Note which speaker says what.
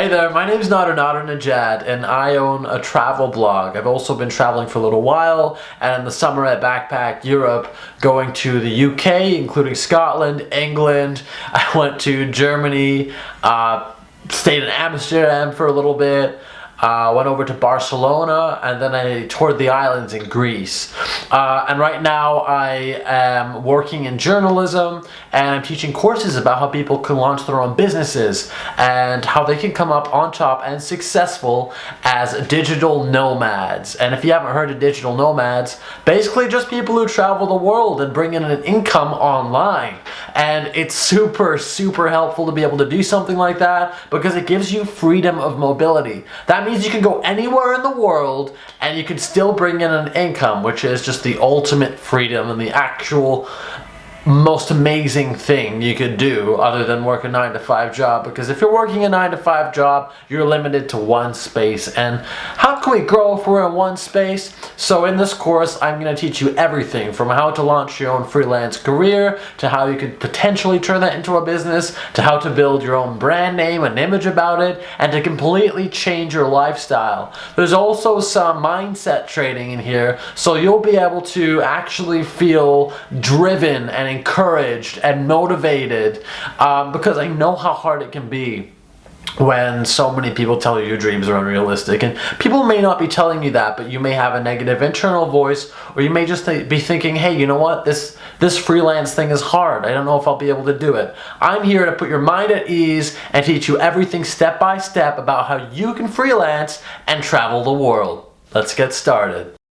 Speaker 1: Hey there, my name's Nader Najad and I own a travel blog. I've also been traveling for a little while, and in the summer I backpacked Europe, going to the UK, including Scotland, England. I went to Germany, stayed in Amsterdam for a little bit, went over to Barcelona, and then I toured the islands in Greece. And right now I am working in journalism, and I'm teaching courses about how people can launch their own businesses and how they can come up on top and successful as digital nomads. And if you haven't heard of digital nomads, basically just people who travel the world and bring in an income online. And it's super helpful to be able to do something like that because it gives you freedom of mobility. That means you can go anywhere in the world and you can still bring in an income, which is just the ultimate freedom and the actual most amazing thing you could do other than work a 9-to-5 job. Because if you're working a 9-to-5 job, you're limited to one space. And how can we grow if we're in one space? So in this course, I'm going to teach you everything from how to launch your own freelance career, to how you could potentially turn that into a business, to how to build your own brand name and image about it, and to completely change your lifestyle. There's also some mindset training in here, so you'll be able to actually feel driven and encouraged and motivated, because I know how hard it can be when so many people tell you your dreams are unrealistic. And people may not be telling you that, but you may have a negative internal voice, or you may just be thinking, hey, you know what, this freelance thing is hard, I don't know if I'll be able to do it. I'm here to put your mind at ease and teach you everything step by step about how you can freelance and travel the world. Let's get started.